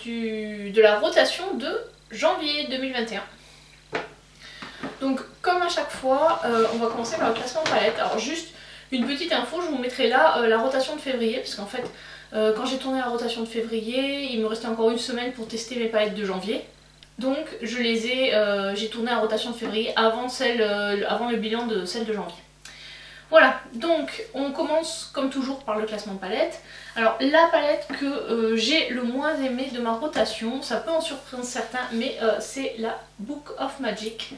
de la rotation de janvier 2021. Donc comme à chaque fois, on va commencer par le classement palette. Alors juste une petite info, je vous mettrai là la rotation de février, parce qu'en fait quand j'ai tourné la rotation de février, il me restait encore une semaine pour tester mes palettes de janvier. Donc j'ai tourné la rotation de février avant le bilan de celle de janvier. Voilà, donc on commence comme toujours par le classement palette. Alors la palette que j'ai le moins aimée de ma rotation, ça peut en surprendre certains, mais c'est la Book of Magic.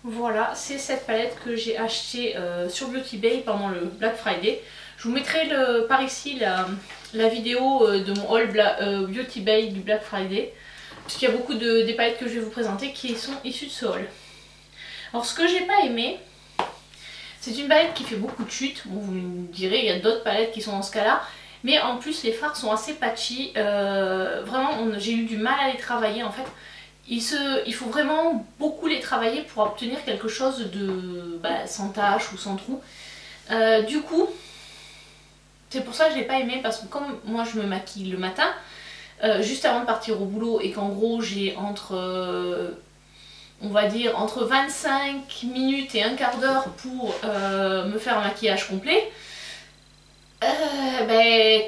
Voilà, c'est cette palette que j'ai achetée sur Beauty Bay pendant le Black Friday. Je vous mettrai par ici la vidéo de mon haul Beauty Bay du Black Friday, puisqu'il y a beaucoup des palettes que je vais vous présenter qui sont issues de ce haul. Alors ce que j'ai pas aimé, c'est une palette qui fait beaucoup de chutes. Bon, vous me direz, il y a d'autres palettes qui sont dans ce cas-là, mais en plus les fards sont assez patchy. Vraiment, j'ai eu du mal à les travailler en fait. Il faut vraiment beaucoup les travailler pour obtenir quelque chose de sans tache ou sans trou. Du coup, c'est pour ça que je n'ai pas aimé, parce que comme moi je me maquille le matin, juste avant de partir au boulot, et qu'en gros j'ai on va dire entre 25 minutes et un quart d'heure pour me faire un maquillage complet.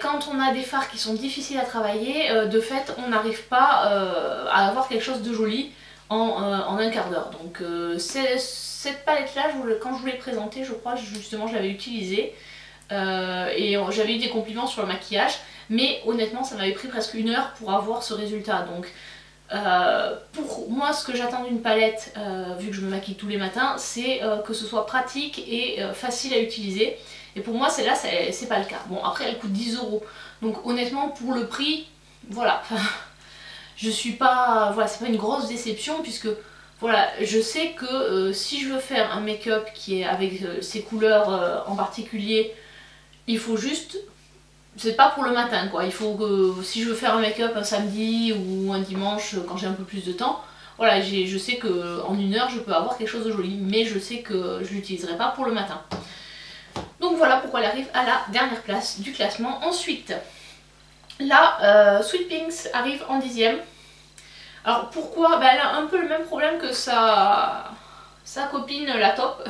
Quand on a des fards qui sont difficiles à travailler, de fait on n'arrive pas à avoir quelque chose de joli en un quart d'heure. Donc cette palette là, quand je vous l'ai présentée, je crois justement je l'avais utilisée et j'avais eu des compliments sur le maquillage, mais honnêtement ça m'avait pris presque une heure pour avoir ce résultat. Donc pour moi ce que j'attends d'une palette, vu que je me maquille tous les matins, c'est que ce soit pratique et facile à utiliser. Et pour moi celle-là c'est pas le cas. Bon, après elle coûte 10 €, donc honnêtement pour le prix, voilà, je suis pas, voilà, c'est pas une grosse déception, puisque voilà, je sais que si je veux faire un make-up qui est avec ces couleurs en particulier, il faut juste, c'est pas pour le matin quoi, il faut que si je veux faire un make-up un samedi ou un dimanche quand j'ai un peu plus de temps, voilà, je sais que en une heure je peux avoir quelque chose de joli, mais je sais que je l'utiliserai pas pour le matin. Donc voilà pourquoi elle arrive à la dernière place du classement. Ensuite, là, Sweet Pinks arrive en 10e. Alors pourquoi? Elle a un peu le même problème que sa copine la Top,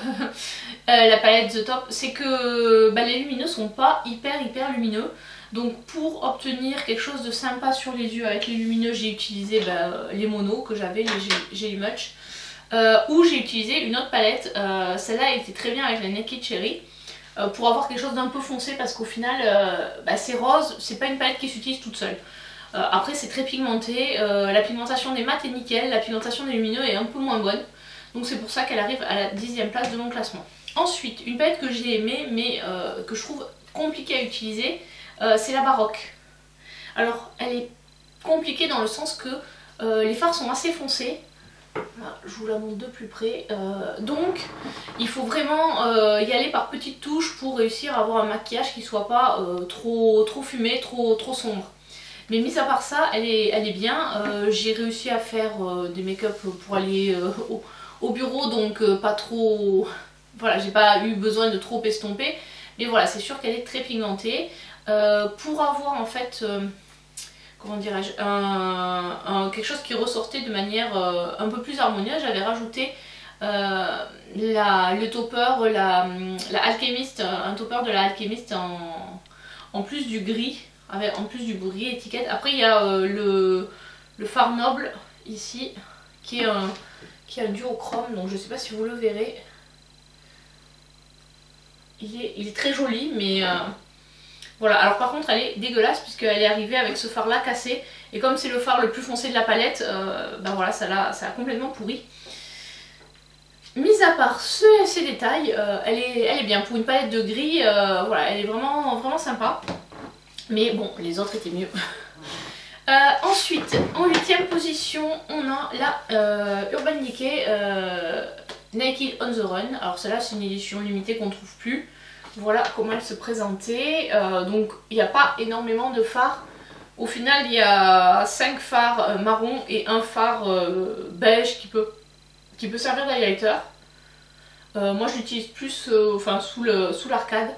la palette The Top, c'est que les lumineux sont pas hyper lumineux. Donc pour obtenir quelque chose de sympa sur les yeux avec les lumineux, j'ai utilisé les monos que j'avais, les Jelly Much, ou j'ai utilisé une autre palette. Celle-là était très bien avec la Naked Cherry, pour avoir quelque chose d'un peu foncé, parce qu'au final c'est rose, c'est pas une palette qui s'utilise toute seule. Après c'est très pigmenté, la pigmentation des mat est nickel, la pigmentation des lumineux est un peu moins bonne. Donc c'est pour ça qu'elle arrive à la 10e place de mon classement. Ensuite, une palette que j'ai aimée mais que je trouve compliquée à utiliser, c'est la Baroque. Alors elle est compliquée dans le sens que les fards sont assez foncés. Voilà, je vous la montre de plus près. Donc il faut vraiment y aller par petites touches pour réussir à avoir un maquillage qui soit pas trop fumé, trop sombre. Mais mis à part ça, elle est bien. J'ai réussi à faire des make-up pour aller au bureau, donc pas trop... Voilà, j'ai pas eu besoin de trop estomper. Mais voilà, c'est sûr qu'elle est très pigmentée. Pour avoir en fait... comment dirais-je, quelque chose qui ressortait de manière un peu plus harmonieuse, j'avais rajouté le topper, la Alchemist, un topper de la Alchemist en plus du gris, en plus du gris étiquette. Après il y a le fard noble ici, qui est un duochrome, donc je sais pas si vous le verrez. Il est très joli, mais... voilà, alors par contre elle est dégueulasse puisqu'elle est arrivée avec ce fard là cassé, et comme c'est le fard le plus foncé de la palette, voilà, ça l'a complètement pourri. Mis à part ces détails, elle est bien pour une palette de gris, voilà, elle est vraiment sympa. Mais bon, les autres étaient mieux. Ensuite, en 8e position, on a la Urban Decay Naked on the Run. Alors celle-là c'est une édition limitée qu'on ne trouve plus. Voilà comment elle se présentait. Donc il n'y a pas énormément de fards. Au final il y a 5 fards marron et un phare beige qui peut servir d'highlighter. Moi je l'utilise plus sous l'arcade.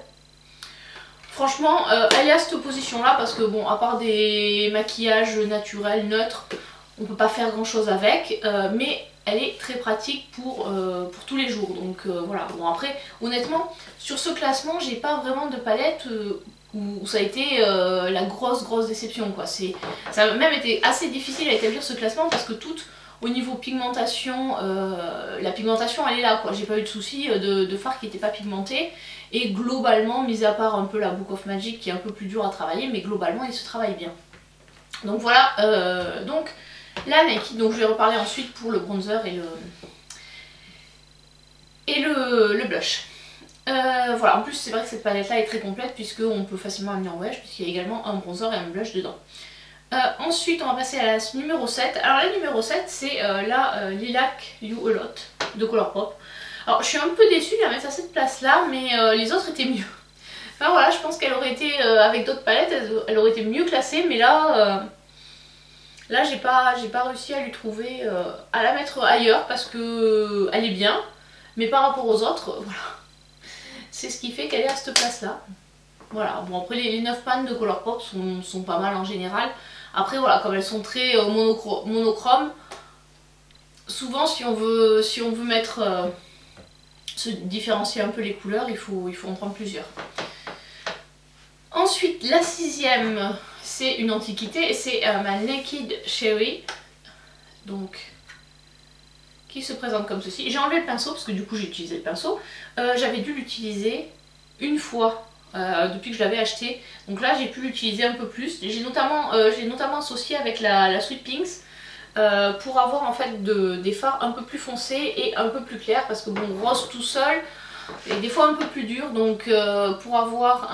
Franchement, elle est à cette position là parce que bon, à part des maquillages naturels, neutres, on peut pas faire grand chose avec, mais elle est très pratique pour tous les jours. Donc voilà, bon après, honnêtement, sur ce classement, j'ai pas vraiment de palette où ça a été la grosse déception quoi. Ça a même été assez difficile à établir ce classement parce que toutes, au niveau pigmentation, la pigmentation elle est là quoi. J'ai pas eu de soucis de fards qui n'étaient pas pigmentés. Et globalement, mis à part un peu la Book of Magic qui est un peu plus dur à travailler, mais globalement il se travaille bien. Donc voilà, donc la Naked, donc je vais reparler ensuite pour le bronzer et le blush. Voilà, en plus c'est vrai que cette palette là est très complète puisqu'on peut facilement la mettre en wesh puisqu'il y a également un bronzer et un blush dedans. Ensuite on va passer à la numéro 7. Alors la numéro 7 c'est la Lilac You A Lot de Colourpop. Alors je suis un peu déçue de la mettre à cette place là, mais les autres étaient mieux. Enfin voilà, je pense qu'elle aurait été, avec d'autres palettes, elle aurait été mieux classée, mais là, là j'ai pas réussi à lui trouver, à la mettre ailleurs parce que elle est bien, mais par rapport aux autres, voilà. C'est ce qui fait qu'elle est à cette place là. Voilà, bon après les 9 pannes de Colourpop sont pas mal en général. Après voilà, comme elles sont très monochromes, souvent si on veut mettre... se différencier un peu les couleurs, il faut en prendre plusieurs. Ensuite, la 6e, c'est une antiquité et c'est ma Naked Cherry, donc qui se présente comme ceci. J'ai enlevé le pinceau parce que du coup j'ai utilisé le pinceau. J'avais dû l'utiliser une fois depuis que je l'avais acheté, donc là j'ai pu l'utiliser un peu plus. J'ai notamment associé avec la Sweet Pinks. Pour avoir en fait des fards un peu plus foncés et un peu plus clairs parce que bon, rose tout seul est des fois un peu plus dur, donc pour avoir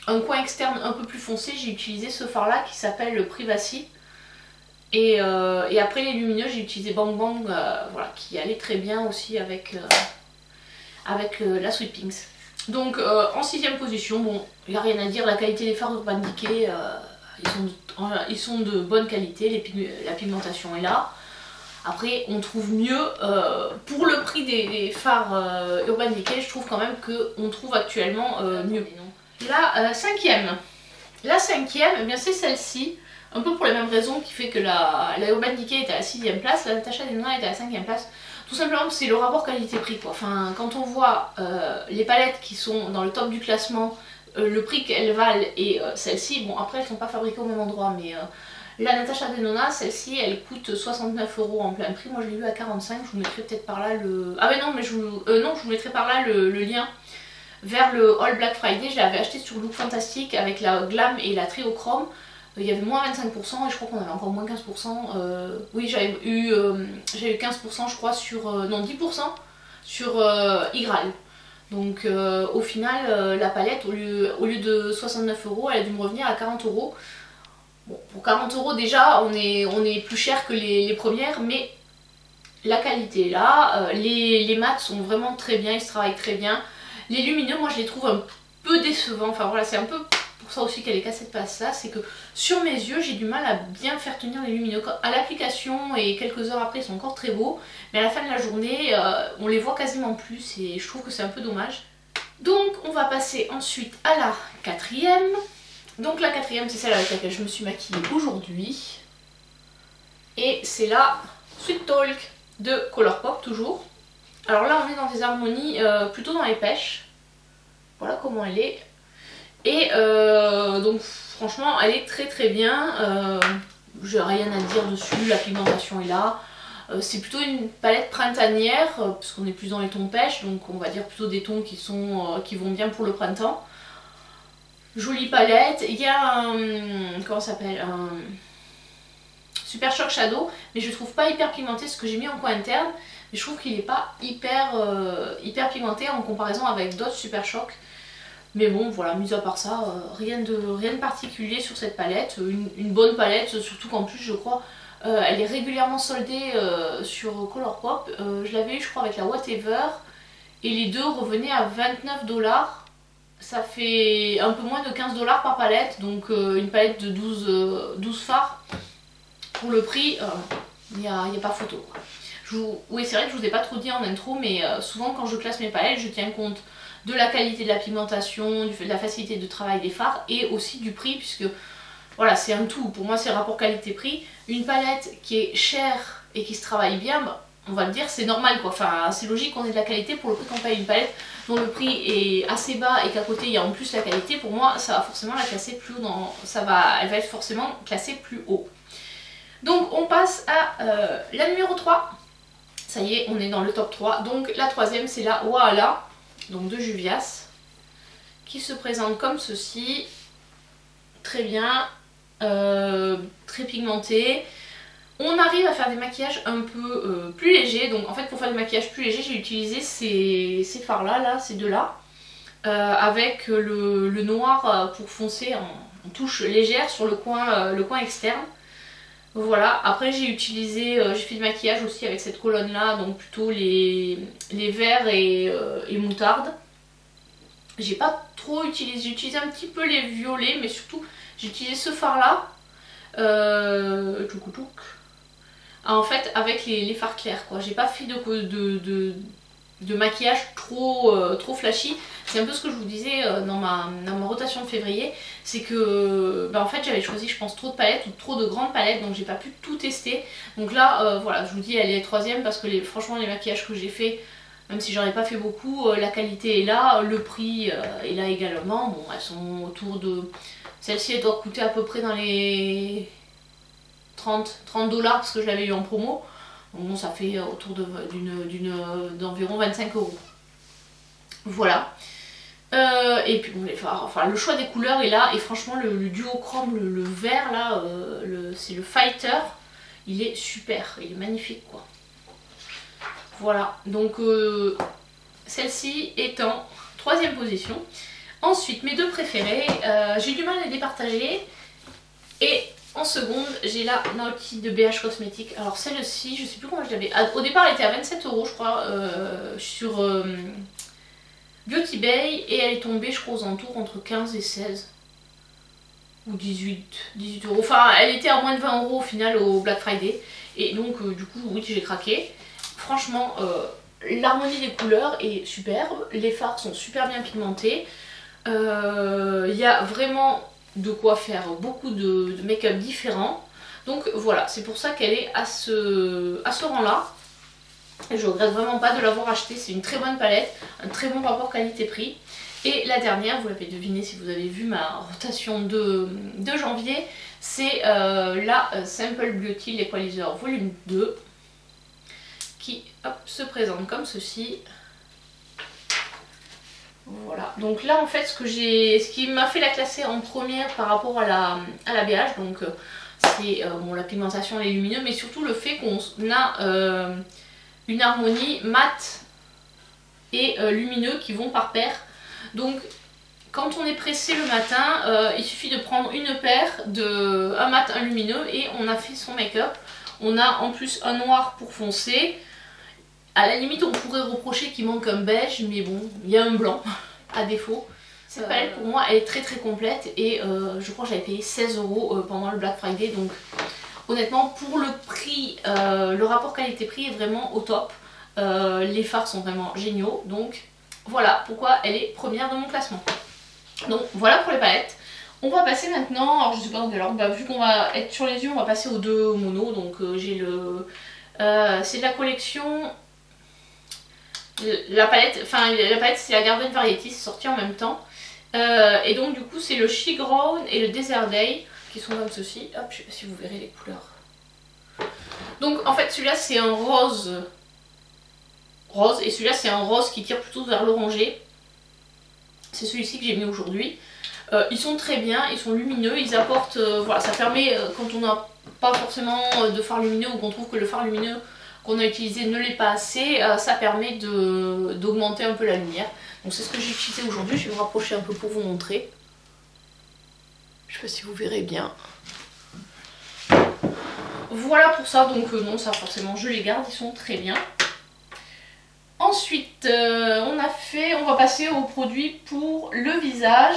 un coin externe un peu plus foncé, j'ai utilisé ce fard là qui s'appelle le Privacy et après les lumineux j'ai utilisé Bang Bang, voilà, qui allait très bien aussi avec la Sweet Pinks. Donc en 6ème position, bon, il n'y a rien à dire, la qualité des fards Urban Decay, ils sont de bonne qualité, la pigmentation est là. Après on trouve mieux, pour le prix des fards Urban Decay, je trouve quand même qu'on trouve actuellement mieux. La 5e, eh bien c'est celle-ci, un peu pour les mêmes raisons qui fait que la Urban Decay est à la 6ème place, la Natasha Denona est à la 5ème place. Tout simplement c'est le rapport qualité-prix quoi. Enfin, quand on voit les palettes qui sont dans le top du classement, le prix qu'elles valent et celle-ci, bon après elles sont pas fabriquées au même endroit, mais la Natasha Denona, celle-ci elle coûte 69 € en plein prix, moi je l'ai eu à 45, je vous mettrai peut-être par là le... Ah mais non, mais je vous mettrai par là le lien vers le All Black Friday. Je l'avais acheté sur Look Fantastic avec la Glam et la Triochrome. Il y avait moins 25% et je crois qu'on avait encore moins 15%. Oui, j'avais eu 15% je crois sur... non 10% sur Igral. Donc au final la palette au lieu de 69 € elle a dû me revenir à 40 €. Bon, pour 40 € déjà on est plus cher que les premières, mais la qualité est là, les mats sont vraiment très bien, ils se travaillent très bien. Les lumineux moi je les trouve un peu décevants, enfin voilà c'est un peu pour ça aussi qu'elle est qu'à cette place là, c'est que sur mes yeux j'ai du mal à bien faire tenir les lumineux. À l'application et quelques heures après ils sont encore très beaux, mais à la fin de la journée on les voit quasiment plus et je trouve que c'est un peu dommage. Donc on va passer ensuite à la 4e. Donc la 4e c'est celle avec laquelle je me suis maquillée aujourd'hui. Et c'est la Sweet Talk de Colourpop toujours. Alors là on est dans des harmonies plutôt dans les pêches. Voilà comment elle est. Et donc franchement elle est très bien, j'ai rien à dire dessus, la pigmentation est là. C'est plutôt une palette printanière, parce qu'on est plus dans les tons pêche, donc on va dire plutôt des tons qui vont bien pour le printemps. Jolie palette, il y a un... comment ça s'appelle, un Super Shock Shadow, mais je trouve pas hyper pigmenté, ce que j'ai mis en coin interne, mais je trouve qu'il n'est pas hyper pigmenté en comparaison avec d'autres Super Shock. Mais bon voilà, mis à part ça, rien de particulier sur cette palette, une bonne palette, surtout qu'en plus je crois elle est régulièrement soldée sur Colourpop. Je l'avais eu je crois avec la Whatever et les deux revenaient à 29 $. Ça fait un peu moins de 15 $ par palette, donc une palette de 12 fards. Pour le prix, il n'y a pas photo quoi. Oui c'est vrai que je vous ai pas trop dit en intro, mais souvent quand je classe mes palettes je tiens compte de la qualité de la pigmentation, de la facilité de travail des fards et aussi du prix, puisque voilà, c'est un tout. Pour moi, c'est rapport qualité-prix. Une palette qui est chère et qui se travaille bien, bah, on va le dire, c'est normal quoi. Enfin, c'est logique qu'on ait de la qualité pour le prix qu'on paye. Une palette dont le prix est assez bas et qu'à côté il y a en plus la qualité, pour moi, ça va forcément la classer plus haut elle va être forcément classée plus haut. Donc, on passe à la numéro 3. Ça y est, on est dans le top 3. Donc, la troisième, c'est la Wahala, donc de Juvias, qui se présente comme ceci. Très bien. Très pigmenté. On arrive à faire des maquillages un peu plus légers. Donc en fait pour faire des maquillages plus légers j'ai utilisé ces fards là, ces deux là, avec le noir pour foncer en touche légère sur le coin externe. Voilà, après j'ai fait du maquillage aussi avec cette colonne là, donc plutôt les verts et moutarde. J'ai pas trop utilisé, j'ai utilisé un petit peu les violets, mais surtout j'ai utilisé ce fard là, en fait avec les fards clairs quoi. J'ai pas fait de maquillage trop flashy. C'est un peu ce que je vous disais dans ma rotation de février, c'est que en fait j'avais choisi je pense trop de palettes ou trop de grandes palettes, donc j'ai pas pu tout tester. Donc là voilà, je vous dis elle est troisième parce que franchement les maquillages que j'ai fait, même si j'en ai pas fait beaucoup, la qualité est là, le prix est là également. Bon, elles sont autour de... Celle-ci elle doit coûter à peu près dans les 30 $ parce que je l'avais eu en promo. Donc bon, ça fait autour d'environ 25 €. Voilà. Et puis bon, enfin, le choix des couleurs est là et franchement le duochrome, le vert là, c'est le Fighter, il est super, il est magnifique quoi. Voilà, donc celle-ci est en troisième position. Ensuite, mes deux préférées, j'ai du mal à les départager. Et en seconde, j'ai la Naughty de BH Cosmetics. Alors celle-ci, je sais plus comment je l'avais. Au départ, elle était à 27 € je crois, sur Beauty Bay. Et elle est tombée, je crois, aux alentours entre 15 et 16. Ou 18 €. Enfin, elle était à moins de 20 € au final au Black Friday. Et donc, du coup, oui, j'ai craqué. Franchement, l'harmonie des couleurs est superbe. Les fards sont super bien pigmentés. Il y a vraiment de quoi faire beaucoup de make-up différents. Donc voilà, c'est pour ça qu'elle est à ce rang là. Et je regrette vraiment pas de l'avoir acheté. C'est une très bonne palette, un très bon rapport qualité-prix. Et la dernière, vous l'avez deviné si vous avez vu ma rotation de janvier, c'est la Simple Beauty l'Equalizer volume 2 qui se présente comme ceci. Voilà, donc là en fait ce qui m'a fait la classer en première par rapport à la BH, donc c'est bon, la pigmentation et les lumineux, mais surtout le fait qu'on a une harmonie mat et lumineux qui vont par paire. Donc quand on est pressé le matin, il suffit de prendre une paire, un mat, un lumineux et on a fait son make-up. On a en plus un noir pour foncer. À la limite on pourrait reprocher qu'il manque un beige, mais bon, il y a un blanc à défaut. Cette palette pour moi elle est très complète et je crois que j'avais payé 16 € pendant le Black Friday, donc honnêtement pour le prix, le rapport qualité-prix est vraiment au top. Les fards sont vraiment géniaux, donc voilà pourquoi elle est première de mon classement. Donc voilà pour les palettes. On va passer maintenant, alors je sais pas dans quelle ordre, vu qu'on va être sur les yeux on va passer aux deux monos, donc j'ai c'est de la collection... La palette c'est la Garden Variety, c'est sorti en même temps. Et donc du coup c'est le She Grown et le Desert Day qui sont comme ceci. Hop, je sais pas si vous verrez les couleurs. Donc en fait celui-là c'est un rose et celui-là c'est un rose qui tire plutôt vers l'orangé. C'est celui-ci que j'ai mis aujourd'hui. Ils sont très bien, ils sont lumineux, ils apportent, voilà, ça permet quand on n'a pas forcément de fard lumineux ou qu'on trouve que le fard lumineux qu'on a utilisé ne l'est pas assez, ça permet d'augmenter un peu la lumière. Donc c'est ce que j'ai utilisé aujourd'hui, je vais me rapprocher un peu pour vous montrer. Je sais pas si vous verrez bien. Voilà pour ça, donc non ça forcément je les garde, ils sont très bien. Ensuite on va passer aux produits pour le visage.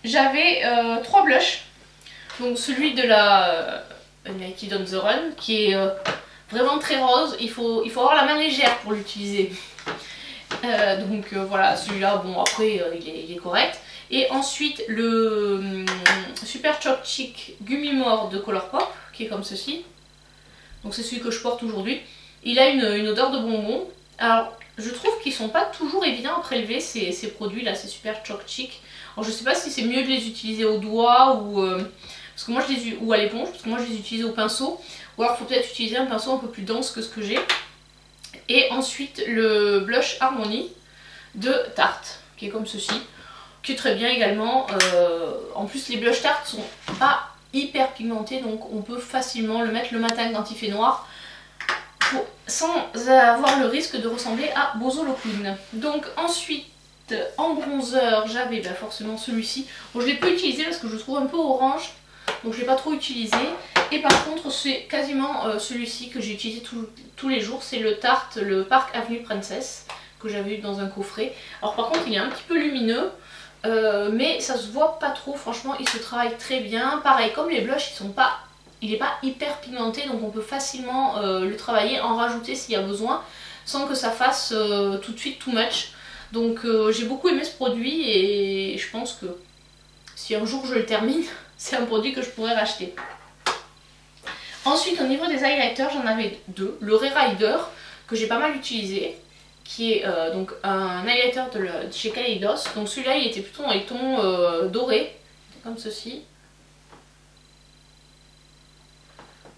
J'avais 3 blushs, donc celui de la Naked on the Run qui est vraiment très rose, il faut avoir la main légère pour l'utiliser. Voilà, celui-là, bon après il est correct. Et ensuite le Super Choc Chic Gummy More de Colourpop, qui est comme ceci. Donc c'est celui que je porte aujourd'hui. Il a une odeur de bonbon. Alors je trouve qu'ils sont pas toujours évidents à prélever ces produits là, ces Super Choc Chic. Alors je sais pas si c'est mieux de les utiliser au doigt ou parce que moi ou à l'éponge, parce que moi je les utilise au pinceau. Ou alors il faut peut-être utiliser un pinceau un peu plus dense que ce que j'ai. Et ensuite le blush Harmony de Tarte, qui est comme ceci, qui est très bien également. En plus les blush Tarte sont pas hyper pigmentés, donc on peut facilement le mettre le matin quand il fait noir, sans avoir le risque de ressembler à Bozo le Clown. Donc ensuite en bronzer j'avais forcément celui-ci. Bon, je l'ai peu utilisé parce que je le trouve un peu orange, donc je l'ai pas trop utilisé. Et par contre c'est quasiment celui-ci que j'ai utilisé tous les jours, c'est le Tarte, le Park Avenue Princess, que j'avais eu dans un coffret. Alors par contre il est un petit peu lumineux, mais ça se voit pas trop, franchement il se travaille très bien. Pareil, comme les blushs il est pas hyper pigmenté, donc on peut facilement le travailler, en rajouter s'il y a besoin, sans que ça fasse tout de suite too much. Donc j'ai beaucoup aimé ce produit et je pense que si un jour je le termine, c'est un produit que je pourrais racheter. Ensuite au niveau des highlighters, j'en avais deux. Le Ray Rider que j'ai pas mal utilisé, qui est donc un highlighter de chez Kaleidos. Donc celui-là il était plutôt dans les tons dorés, comme ceci.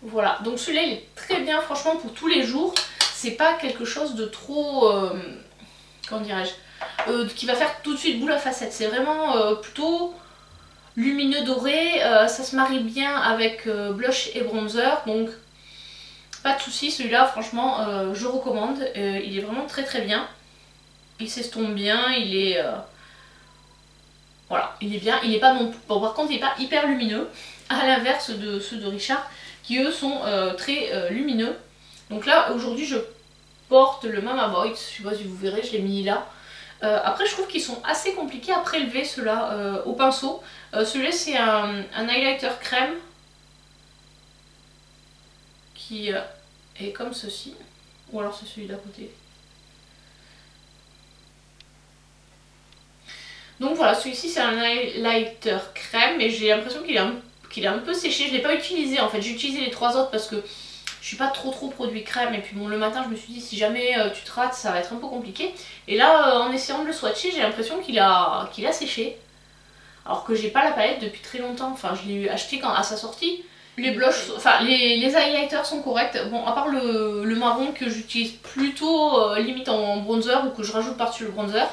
Voilà, donc celui-là il est très bien franchement pour tous les jours. C'est pas quelque chose de trop, comment dirais-je, qui va faire tout de suite boule à facettes. C'est vraiment plutôt lumineux doré, ça se marie bien avec blush et bronzer, donc pas de soucis. Celui-là franchement je recommande, il est vraiment très très bien. Il s'estompe bien, il est voilà, il est bien, il est pas non plus, bon par contre il est pas hyper lumineux, à l'inverse de ceux de Richard qui eux sont très lumineux. Donc là aujourd'hui je porte le Mama Boy, je sais pas si vous verrez, je l'ai mis là. Après je trouve qu'ils sont assez compliqués à prélever ceux-là au pinceau. Celui-là c'est un highlighter crème qui est comme ceci, ou alors c'est celui d'à côté. Donc voilà, celui-ci c'est un highlighter crème et j'ai l'impression qu'il est un peu séché. Je ne l'ai pas utilisé en fait, j'ai utilisé les trois autres parce que je suis pas trop produit crème, et puis bon le matin je me suis dit si jamais tu te rates ça va être un peu compliqué. Et là en essayant de le swatcher j'ai l'impression qu'il a séché. Alors que j'ai pas la palette depuis très longtemps, enfin je l'ai acheté à sa sortie. Les blushs, enfin les highlighters sont corrects, bon à part le marron que j'utilise plutôt limite en bronzer ou que je rajoute par-dessus le bronzer.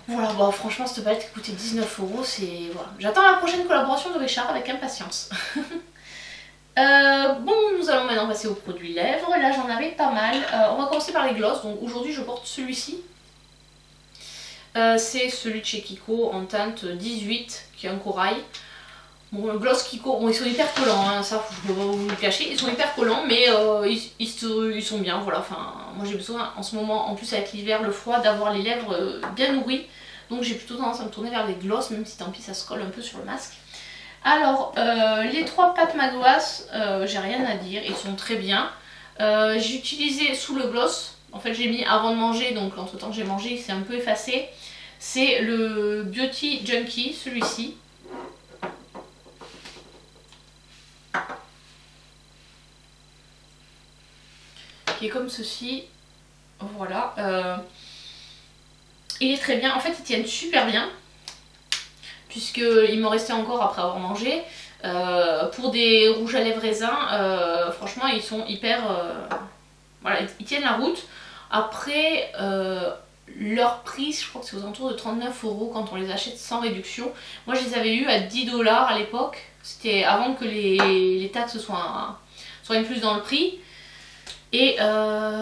Voilà, bon franchement cette palette coûtait 19 €, c'est voilà. J'attends la prochaine collaboration de Richard avec impatience. Bon, nous allons maintenant passer aux produits lèvres. Là j'en avais pas mal. On va commencer par les glosses. Donc aujourd'hui je porte celui-ci. C'est celui de chez Kiko en teinte 18 qui est un corail. Bon, le gloss Kiko, bon ils sont hyper collants, hein, ça je peux pas vous le cacher. Ils sont hyper collants mais ils sont bien. Voilà, enfin moi j'ai besoin en ce moment, en plus avec l'hiver, le froid, d'avoir les lèvres bien nourries. Donc j'ai plutôt tendance à me tourner vers les glosses, même si tant pis ça se colle un peu sur le masque. Alors, les trois pâtes Madouas, j'ai rien à dire, ils sont très bien. J'ai utilisé sous le gloss, en fait j'ai mis avant de manger, donc entre temps que j'ai mangé, il s'est un peu effacé. C'est le Beauty Junkie, celui-ci. Qui est comme ceci, voilà. Il est très bien, en fait ils tiennent super bien. Puisqu'il m'en restait encore après avoir mangé. Pour des rouges à lèvres raisins, franchement ils sont hyper... voilà, ils tiennent la route. Après, leur prix, je crois que c'est aux alentours de 39 € quand on les achète sans réduction. Moi je les avais eu à 10 $ à l'époque. C'était avant que les taxes soient incluses dans le prix. Et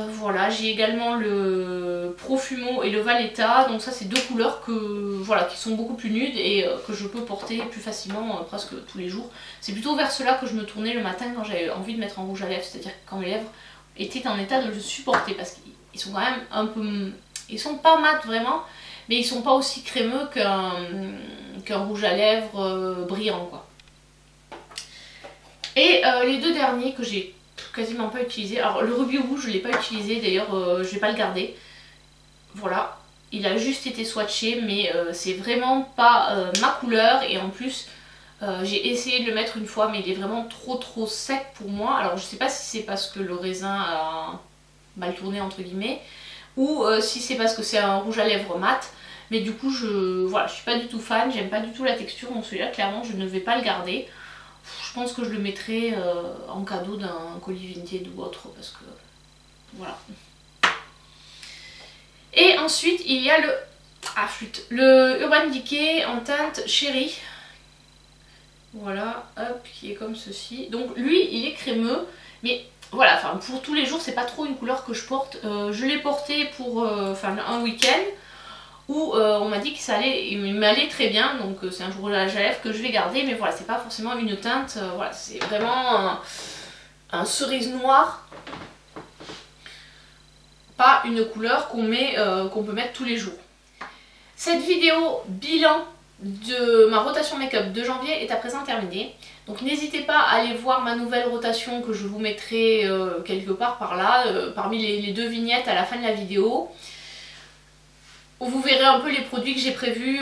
voilà, j'ai également le Profumo et le Valletta, donc ça c'est deux couleurs qui sont beaucoup plus nudes et que je peux porter plus facilement presque tous les jours. C'est plutôt vers cela que je me tournais le matin quand j'avais envie de mettre un rouge à lèvres, c'est-à-dire quand mes lèvres étaient en état de le supporter, parce qu'ils sont quand même un peu... Ils sont pas mat vraiment, mais ils sont pas aussi crémeux qu'un rouge à lèvres brillant quoi. Et les deux derniers que j'ai quasiment pas utilisé. Alors le Ruby Rouge je l'ai pas utilisé, d'ailleurs je vais pas le garder. voilà, il a juste été swatché, mais c'est vraiment pas ma couleur. Et en plus, j'ai essayé de le mettre une fois, mais il est vraiment trop sec pour moi. Alors je sais pas si c'est parce que le raisin a mal tourné entre guillemets, ou si c'est parce que c'est un rouge à lèvres mat. Mais du coup, voilà, je suis pas du tout fan, j'aime pas du tout la texture, donc celui-là, clairement, je ne vais pas le garder. Je pense que je le mettrai en cadeau d'un colis Vinted ou autre, parce que voilà. Et ensuite, il y a le Urban Decay en teinte Chérie. Voilà, hop, qui est comme ceci. Donc lui, il est crémeux, mais voilà, enfin pour tous les jours, c'est pas trop une couleur que je porte. Je l'ai porté pour un week-end où on m'a dit que il m'allait très bien, donc c'est un rouge à lèvres que je vais garder, mais voilà, c'est pas forcément une teinte, voilà, c'est vraiment un cerise noir, pas une couleur qu'on peut mettre tous les jours. Cette vidéo bilan de ma rotation make-up de janvier est à présent terminée. Donc n'hésitez pas à aller voir ma nouvelle rotation que je vous mettrai quelque part par là, parmi les 2 vignettes à la fin de la vidéo. Vous verrez un peu les produits que j'ai prévu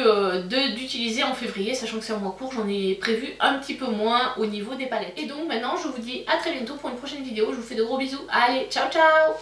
d'utiliser en février, sachant que c'est un mois court, j'en ai prévu un petit peu moins au niveau des palettes. Et donc maintenant je vous dis à très bientôt pour une prochaine vidéo, je vous fais de gros bisous, allez ciao ciao!